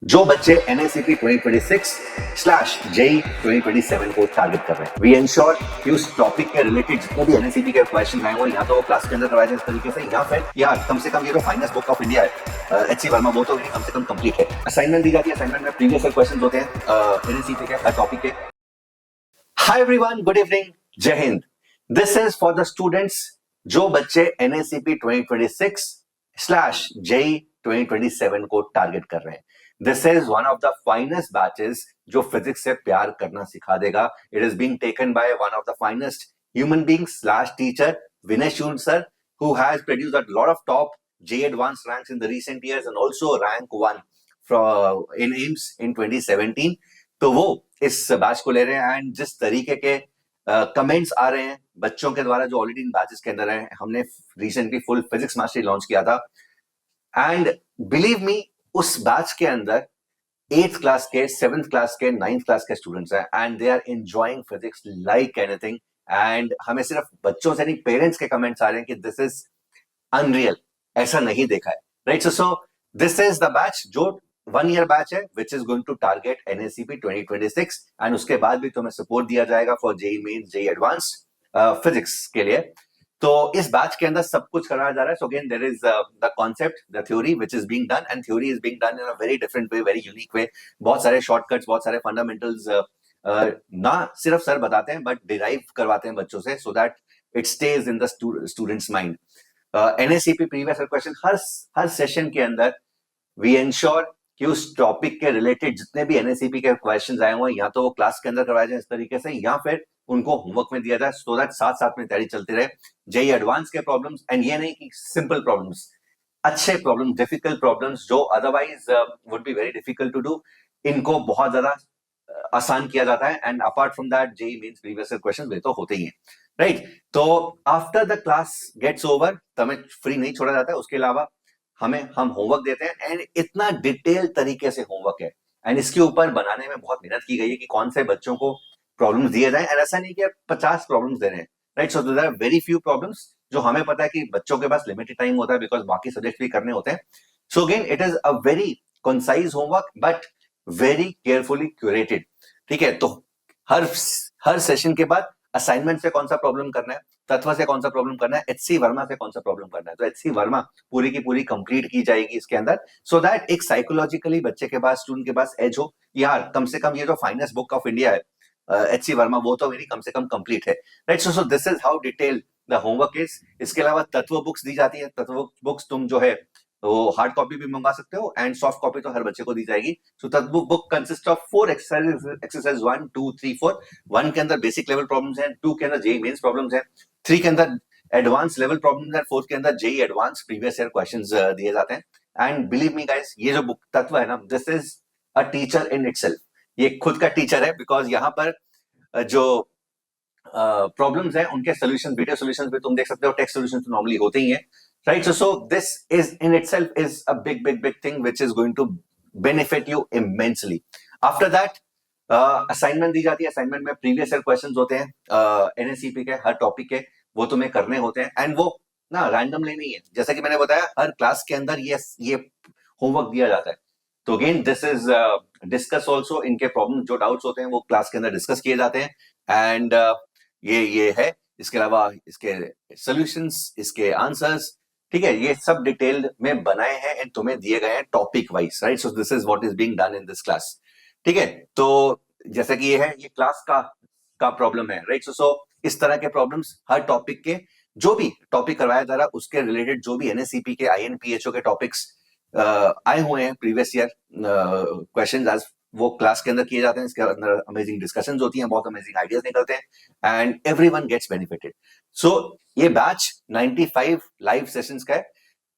जो बच्चे NACP 2026 slash JEE 2027 को टारगेट कर रहे हैं, वी इंश्योर कि उस टॉपिक के रिलेटेड जितने भी NACP के क्वेश्चन आए वो या तो क्लास के अंदर करवाए जाए इस तरीके से, या फिर यार कम से कम ये जो फाइनेंस बुक ऑफ इंडिया है HC वर्मा, वो तो कम से कम कंप्लीट है। असाइनमेंट दी जाती है, असाइनमेंट में प्रीवियस क्वेश्चन होते हैं NACP के हर टॉपिक के। हाय एवरीवन, गुड इवनिंग, जय Hind. This is for the students जो बच्चे NACP 2026 स्लैश जेई 2027 को टारगेट कर रहे हैं। This is one of the finest batches जो फिजिक्स से प्यार करना सिखा देगा। It is being taken by one of the finest human beings slash teacher, Vinay Shoon sir, who has produced a lot of top JEE advanced ranks in the recent years and also rank 1 in AIIMS in 2017। तो वो इस batch को ले रहे हैं and जिस तरीके के कमेंट्स आ रहे हैं बच्चों के द्वारा जो ऑलरेडी इन बैचेस के अंदर है, हमने recently full physics mastery launch किया था एंड बिलीव मी उस बैच के अंदर 8th क्लास के, 7th क्लास के, 9th क्लास के स्टूडेंट्स हैं and they are enjoying physics like anything. And हमें सिर्फ बच्चों से नहीं, पेरेंट्स के कमेंट्स आ रहे हैं कि दिस इज अनरियल, ऐसा नहीं देखा है, right? So this is the batch जो 1 year बैच है which is going to target NACP 2026 and उसके बाद भी तुम्हें सपोर्ट दिया जाएगा for JEE Mains, JEE Advanced physics के लिए। तो इस बैच के अंदर सब कुछ कराया जा रहा है। So again there is the concept, the theory which is being done and theory is being done in a very different way, very unique way. बहुत सारे शॉर्टकट्स, बहुत सारे फंडामेंटल्स ना सिर्फ सर बताते हैं बट डिराइव करवाते हैं बच्चों से, so that it stage in the students mind. NACP previous question her session के अंदर वी इंश्योर कि उस टॉपिक के रिलेटेड जितने भी NACP के क्वेश्चंस आए हुए हैं या तो वो क्लास के अंदर करवाए जाए इस तरीके से, या फिर उनको होमवर्क में दिया जाए, सो दैट साथ साथ में तैयारी चलती रहे। जेई एडवांस के प्रॉब्लम्स, एंड ये नहीं कि सिंपल प्रॉब्लम्स, अच्छे प्रॉब्लम, डिफिकल्ट प्रॉब्लम्स जो otherwise would be very difficult to do, इनको बहुत ज्यादा आसान किया जाता है। And apart from that JEE means previous question वे तो होते ही हैं, राइट? तो after the class gets over हमें फ्री नहीं छोड़ा जाता है, उसके अलावा हम होमवर्क देते हैं एंड इतना डिटेल तरीके से होमवर्क है एंड इसके ऊपर बनाने में बहुत मेहनत की गई है कि कौन से बच्चों को प्रॉब्लम्स दिए जाए। एंड ऐसा नहीं कि 50 प्रॉब्लम्स दे रहे हैं, right? So there are very few problems जो हमें पता है कि बच्चों के पास लिमिटेड टाइम होता है बिकॉज बाकी सब्जेक्ट भी करने होते हैं। So again it is a very concise homework but very carefully curated, ठीक है? तो हर सेशन के बाद असाइनमेंट से कौन सा प्रॉब्लम करना है, तत्व से कौन सा प्रॉब्लम करना है, HC वर्मा से कौन सा प्रॉब्लम करना है, तो HC वर्मा पूरी की पूरी कंप्लीट की जाएगी इसके अंदर, सो दैट एक साइकोलॉजिकली बच्चे के पास, स्टूडेंट के पास एज हो, यार कम से कम ये जो फाइनेंस बुक ऑफ इंडिया है HC वर्मा, वो तो मेरी कम से कम कंप्लीट है, right? So this is how detail the homework is. इसके अलावा तत्व बुक्स दी जाती है, तत्व बुक्स तुम जो है तो हार्ड कॉपी भी मंगा सकते हो एंड सॉफ्ट कॉपी तो हर बच्चे को दी जाएगी। सो तत्व बुक कंसिस्ट ऑफ 4 एक्सरसाइज 1 2 3 4। 1 के अंदर बेसिक लेवल प्रॉब्लम्स हैं, 2 के अंदर जेई मेंस प्रॉब्लम्स हैं, 3 के अंदर एडवांस लेवल प्रॉब्लम्स हैं, 4 के अंदर JEE advance previous year questions दिए जाते हैं। एंड बिलीव मी गाइस, ये जो बुक तत्व है ना, this is a teacher in itself. ये खुद का टीचर है बिकॉज यहाँ पर जो प्रॉब्लम्स हैं उनके सॉल्यूशन, वीडियो सॉल्यूशंस भी तुम देख सकते हो, टेक्स्ट सॉल्यूशंस तो नॉर्मली होते ही हैं, right? So this is in itself is a big thing which is going to benefit you immensely. After that assignment दी जाती है, असाइनमेंट में प्रीवियस ईयर क्वेश्चंस होते हैं NACP के हर टॉपिक के, वो तुम्हें करने होते हैं एंड वो ना रैंडमली नहीं है, जैसा कि मैंने बताया हर क्लास के अंदर ये होमवर्क दिया जाता है। तो again this is discuss also, इनके प्रॉब्लम जो डाउट्स होते हैं वो क्लास के अंदर डिस्कस किए जाते हैं एंड ये है। इसके अलावा इसके सॉल्यूशंस, इसके आंसर्स, ठीक है, ये सब डिटेल में बनाए हैं एंड तुम्हें दिए गए हैं topic wise, right? So this is what is being done in this class, ठीक है? तो जैसा कि ये है, ये क्लास का प्रॉब्लम है, राइट? सो इस तरह के प्रॉब्लम्स हर टॉपिक के, जो भी टॉपिक करवाया जा रहा है उसके रिलेटेड जो भी NACP के INPHO के टॉपिक्स आए हुए हैं प्रीवियस ईयर क्वेश्चंस, आज वो क्लास के अंदर किए जाते हैं। इसके अंदर अमेजिंग डिस्कशंस होती हैं, बहुत अमेजिंग आइडियाज निकलते हैं एंड एवरीवन गेट्स बेनिफिटेड। सो ये बैच 95 लाइव सेशंस का है,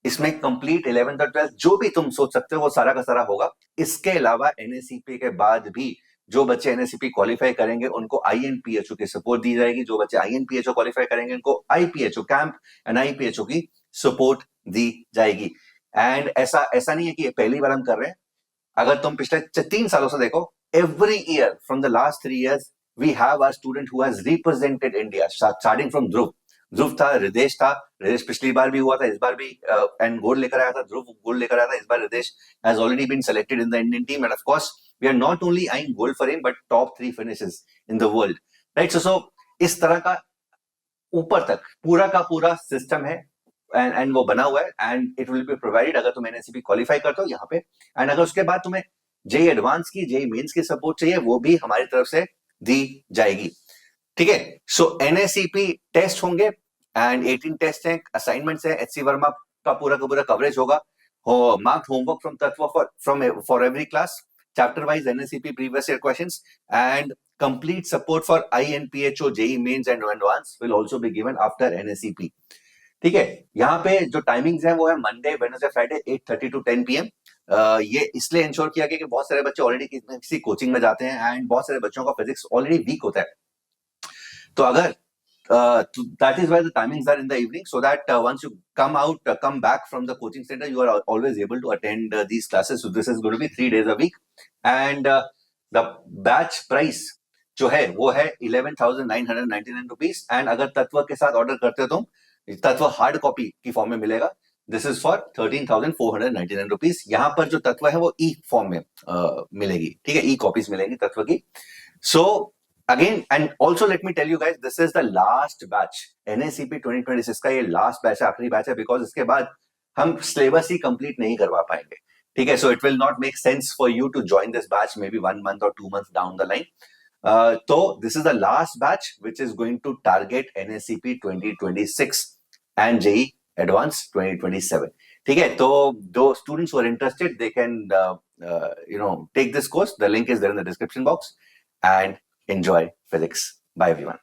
इसमें कंप्लीट 11th और 12th जो भी तुम सोच सकते हो वो सारा का सारा होगा। इसके अलावा NACP के बाद भी जो बच्चे NACP क्वालिफाई करेंगे उनको INPHO की सपोर्ट दी जाएगी, जो बच्चे INPHO क्वालिफाई करेंगे उनको IPHO कैंप एंड IPHO की सपोर्ट दी जाएगी। एंड ऐसा नहीं है कि ये पहली बार हम कर रहे हैं, अगर तुम पिछले 3 सालों से देखो, every year from the last 3 years we have a student who has represented India, starting from Dhruv. Dhruv था, रिदेश था। रिदेश पिछली बार भी हुआ था, इस बार भी एंड गोल्ड लेकर आया था। ध्रुव गोल्ड लेकर आया था, इस बार Ridesh has already been selected in the Indian team, and of course we are not only eyeing gold for him but top 3 finishes in the world, right. So इस तरह का ऊपर तक पूरा का पूरा सिस्टम है एंड वो बना हुआ है, and it will be provided अगर तुम एनएससीपी क्वालिफाई करते हो यहाँ पे। एंड अगर उसके बाद तुम्हें जेई एडवांस की, जेई मेंस की सपोर्ट चाहिए, वो भी हमारी तरफ से दी जाएगी, ठीक है। सो एनएससीपी टेस्ट होंगे एंड 18 टेस्ट हैं, असाइनमेंट्स है, एचसी वर्मा का पूरा कवरेज होगा, मार्क होमवर्क फ्रॉम तत्व for every class, chapter wise NSCP previous year questions, and complete support for INPHO, JEE mains and advanced will also be given after NSCP, ठीक है। यहाँ पे जो टाइमिंग्स है वो है Monday, Wednesday, Friday 8:30 to 10 PM। ये इसलिए इंश्योर किया गया कि बहुत सारे बच्चे ऑलरेडी किसी कोचिंग में जाते हैं एंड बहुत सारे बच्चों का फिजिक्स ऑलरेडी वीक होता है। तो अगर that is why the timings are in the evening, so that once you come back from the coaching center, you are always able to attend these classes. So this is going to be 3 days a week, and the batch price जो है वो है 11,999 rupees. And अगर तत्व के साथ order करते हो तुम, तत्व हार्ड कॉपी की फॉर्म में मिलेगा, दिस इज फॉर 13,499 रुपीज। यहाँ पर जो तत्व है वो ई फॉर्म में मिलेगी, ठीक है, ई कॉपीज मिलेगी तत्व की। So again and also let me tell you guys, this is the last batch, NSCP 2026 का ये लास्ट बैच है, आखिरी बैच है, बिकॉज इसके बाद हम सिलेबस ही कंप्लीट नहीं करवा पाएंगे, ठीक है। So it will not make sense for you to join this batch may be 1 month or 2 months down the line. तो this is the last batch which is going to target NSCP 2026 and JEE advance 2027, ठीक है। तो दो students are interested, they can take this course, the link is there in the description box, and enjoy physics. Bye everyone.